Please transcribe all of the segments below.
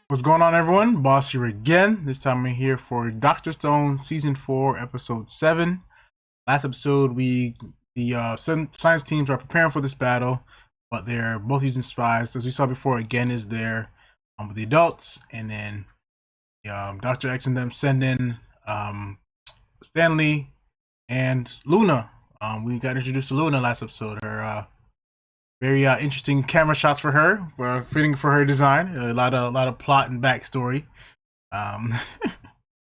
What's going on, everyone? Boss here again. This time we're here for Doctor Stone Season 4, Episode 7. Last episode, the science teams are preparing for this battle, but they're both using spies. As we saw before, again is there with the adults, and then Dr. X and them send in Stanley and Luna. We got introduced to Luna last episode. Her very interesting camera shots for her, fitting for her design. A lot of plot and backstory. Um,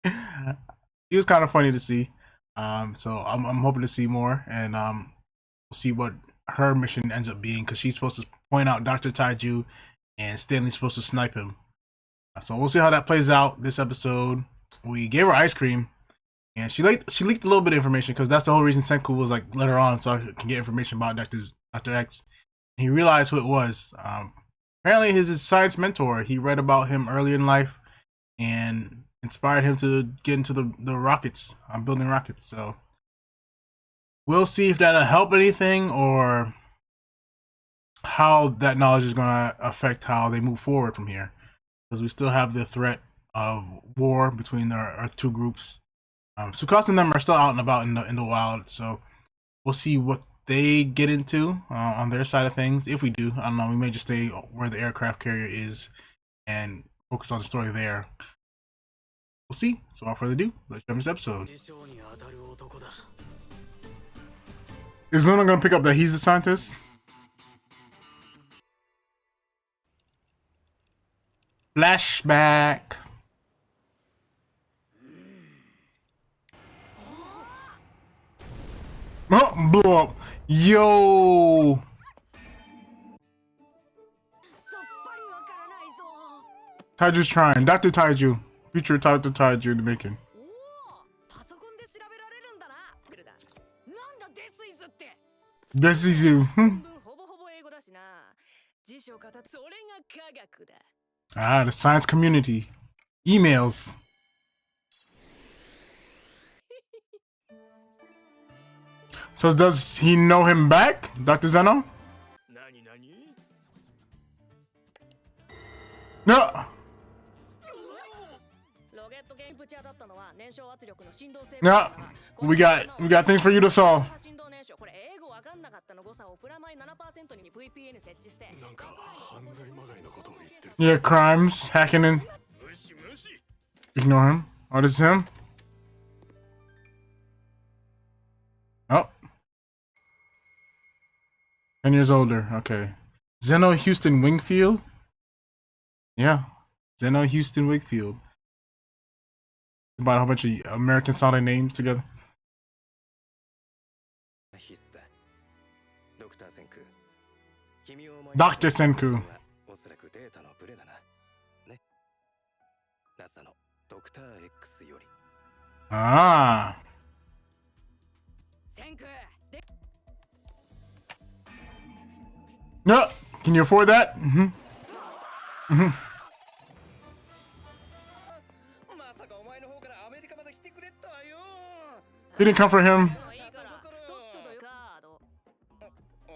it was kind of funny to see. So I'm hoping to see more, and we'll see what her mission ends up being, because she's supposed to point out Dr. Taiju, and Stanley's supposed to snipe him. So we'll see how that plays out this episode. We gave her ice cream, and she leaked a little bit of information, because that's the whole reason Senku was like, let her on so I can get information about Dr. X. He realized who it was. Apparently, his science mentor. He read about him early in life and inspired him to get into the rockets, building rockets. So we'll see if that'll help anything, or how that knowledge is going to affect how they move forward from here. Because we still have the threat of war between our two groups. Tsukasa and them are still out and about in the wild. So we'll see what they get into on their side of things. If we do, I don't know, we may just stay where the aircraft carrier is and focus on the story there. We'll see. So without further ado, let's jump this episode. Is Luna gonna pick up that he's the scientist? Flashback. Oh, blew up. Yo. Taiju's trying. Dr. Taiju. Future Dr. Taiju in the making. This is you. The science community. Emails. So does he know him back, Dr. Zeno? No. No. We got things for you to solve. Yeah, crimes, hacking in. Ignore him. Oh, this is him. Oh. 10 years older. Okay. Zeno Houston Wingfield? Yeah. Zeno Houston Wingfield. About a whole bunch of American sounding names together. Dr. Senku. Ah. No. Can you afford that? Mm-hmm. Mm-hmm. He didn't come for him.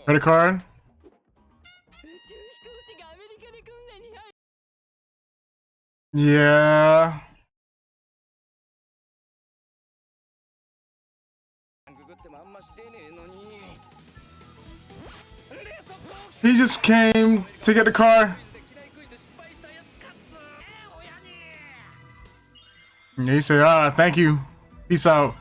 Credit card. Yeah. He just came to get the car. And he said, thank you. Peace out.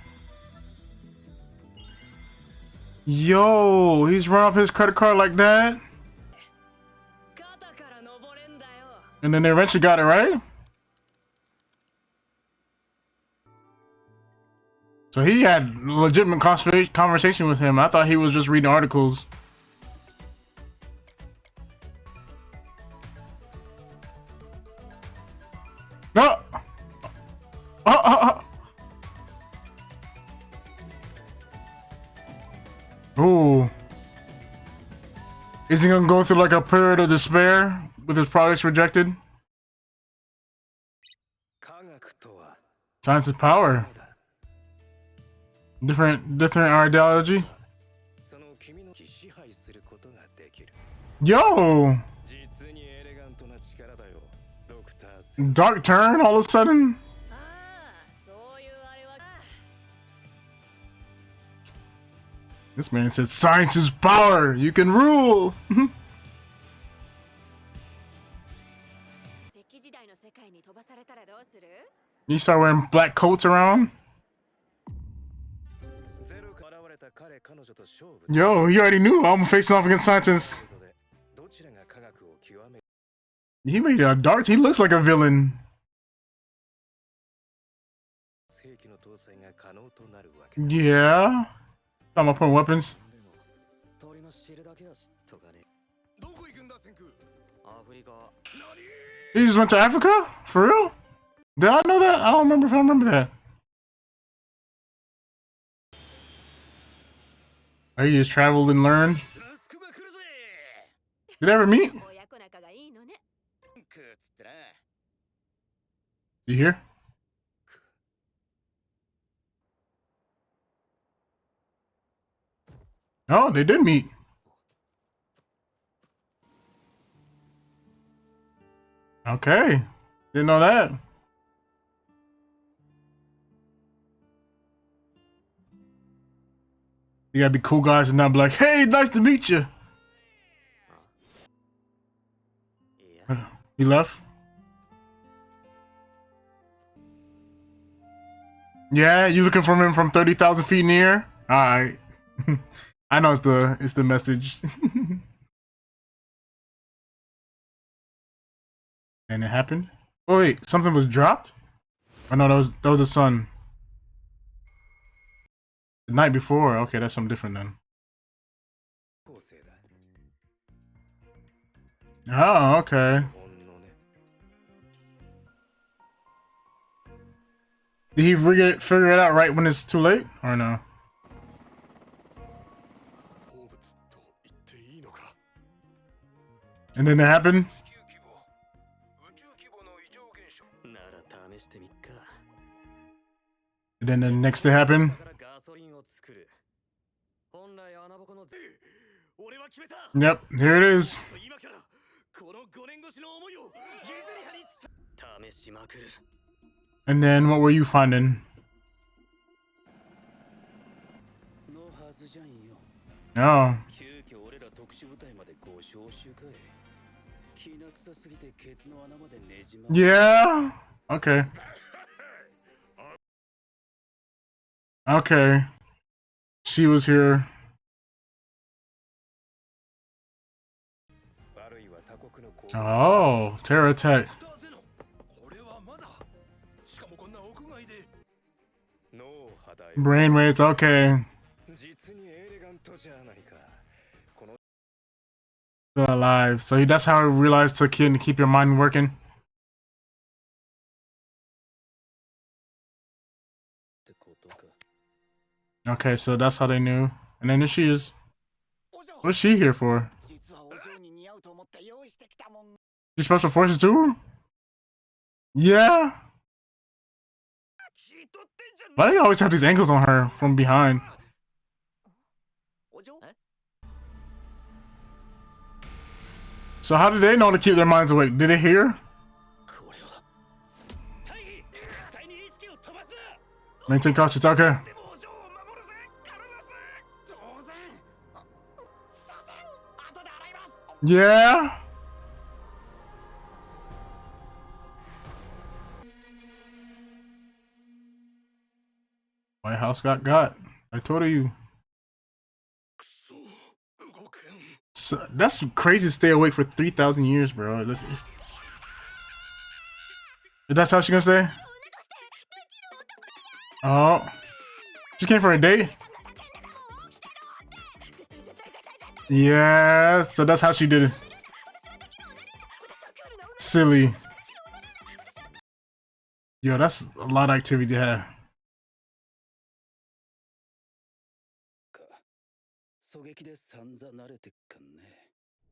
Yo, he's run up his credit card like that. And then they eventually got it, right? So he had legitimate conversation with him. I thought he was just reading articles. No. Ooh. Is he gonna go through like a period of despair with his products rejected? Science is power. Different ideology. Yo! Dark turn all of a sudden. This man said science is power. You can rule. You start wearing black coats around. Yo, he already knew I'm facing off against scientists. He made a dark. He looks like a villain. Yeah. I'm gonna put weapons. He just went to Africa? For real? Did I know that? I don't remember if I remember that. Oh, you just traveled and learned? Did they ever meet? You hear? Oh, they did meet. Okay. Didn't know that. You gotta be cool guys and not be like, hey, nice to meet you. He left? Yeah, you looking for him from 30,000 feet in the air? Alright. I know it's the message. And it happened? Oh wait, something was dropped? Oh no, that was the sun. The night before. Okay, that's something different then. Oh, okay. Did he figure it out right when it's too late? Or no? And then it happened? And then the next day happened? Yep, here it is. And then what were you finding? Oh. Yeah. Okay. Okay. She was here. Oh, terror attack. Brainwaves, okay. Still alive. So that's how I realized to keep your mind working. Okay, so that's how they knew. And then there she is. What's she here for? She's special forces too? Yeah. Why do they always have these angles on her from behind? So how did they know to keep their minds awake? Did they hear? Maintain conscience, okay. Yeah. White House got. I told you. So, that's crazy to stay awake for 3,000 years, bro. That's how she gonna stay? Oh. She came for a date? Yeah, so that's how she did it. Silly. Yo, that's a lot of activity to have.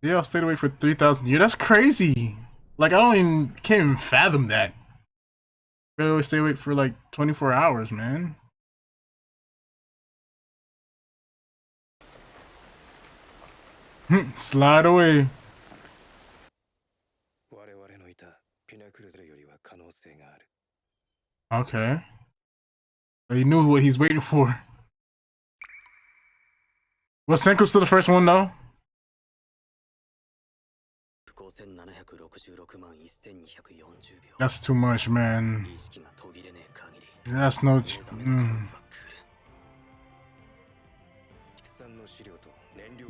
Yeah, I stayed awake for 3,000 years. That's crazy. Like, can't even fathom that. I always stay awake for like 24 hours, man. Slide away. Okay. So he knew what he's waiting for. Was Senku still the first one though? That's too much, man. That's no.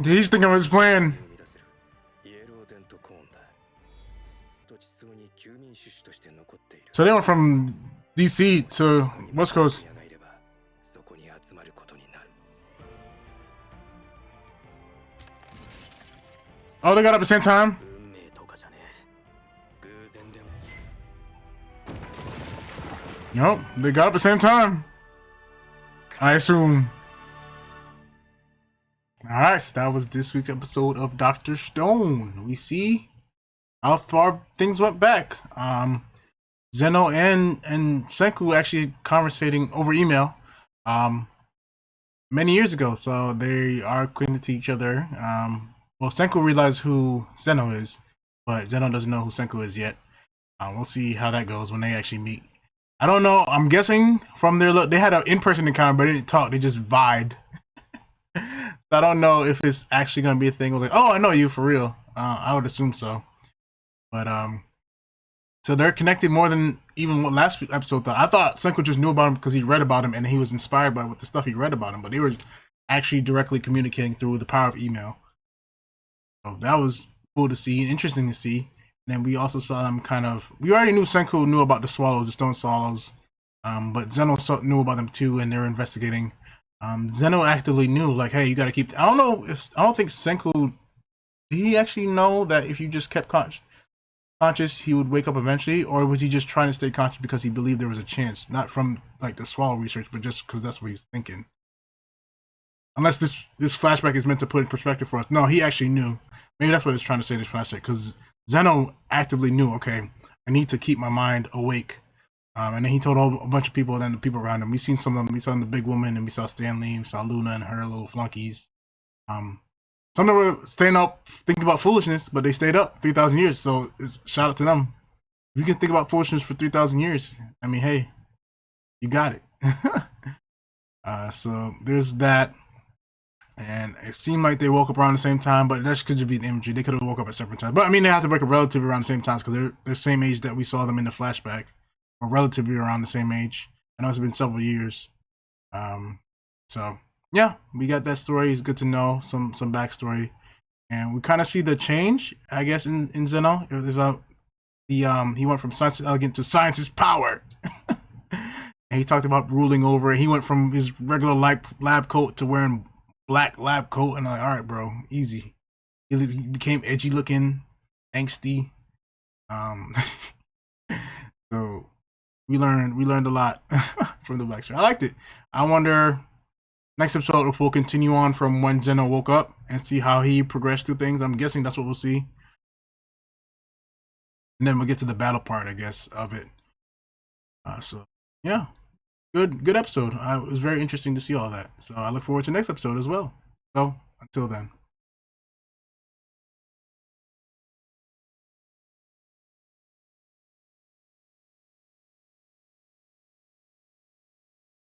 He's thinking of his plan. So they went from DC to West Coast. Oh, they got up at the same time? Nope, they got up at the same time. I assume. Alright, so that was this week's episode of Dr. Stone. We see how far things went back. Zeno and Senku actually conversating over email many years ago, so they are acquainted to each other. Well, Senku realized who Zeno is, but Zeno doesn't know who Senku is yet. We'll see how that goes when they actually meet. I don't know. I'm guessing from their look, they had an in-person encounter, but they didn't talk. They just vibed. So I don't know if it's actually going to be a thing. Like, oh, I know you for real. I would assume so. But so they're connected more than even what last episode thought. I thought Senku just knew about him because he read about him and he was inspired by what the stuff he read about him. But they were actually directly communicating through the power of email. So that was cool to see and interesting to see. And then we also saw them kind of. We already knew Senku knew about the swallows, the stone swallows, but Zeno knew about them too, and they're investigating. Zeno actively knew, like, hey, you got to keep. I don't think Senku. Did he actually know that if you just kept conscious, he would wake up eventually, or was he just trying to stay conscious because he believed there was a chance, not from like the swallow research, but just because that's what he was thinking? Unless this flashback is meant to put in perspective for us. No, he actually knew. Maybe that's what it's trying to say in this flashback, because Zeno actively knew, okay, I need to keep my mind awake. And then he told a bunch of people, and then the people around him. We seen some of them. We saw the big woman, and we saw Stanley, we saw Luna and her little flunkies. Some of them were staying up thinking about foolishness, but they stayed up 3,000 years. So it's shout out to them. If you can think about foolishness for 3,000 years, I mean, hey, you got it. So there's that. And it seemed like they woke up around the same time, but that could just be the imagery. They could have woke up at separate times. But I mean, they have to wake up relatively around the same times because they're the same age that we saw them in the flashback, or relatively around the same age. I know it's been several years. So yeah, we got that story. It's good to know some backstory, and we kind of see the change, I guess, in Zeno. He went from science is elegant to science is power. And he talked about ruling over. He went from his regular lab coat to wearing black lab coat, and I'm like, all right, bro, easy. He became edgy looking, angsty. So we learned a lot from the backstory. I liked it. I wonder next episode if we'll continue on from when Zeno woke up and see how he progressed through things. I'm guessing that's what we'll see. And then we'll get to the battle part, I guess, of it. So yeah. Good episode. It was very interesting to see all that. So I look forward to next episode as well. So until then.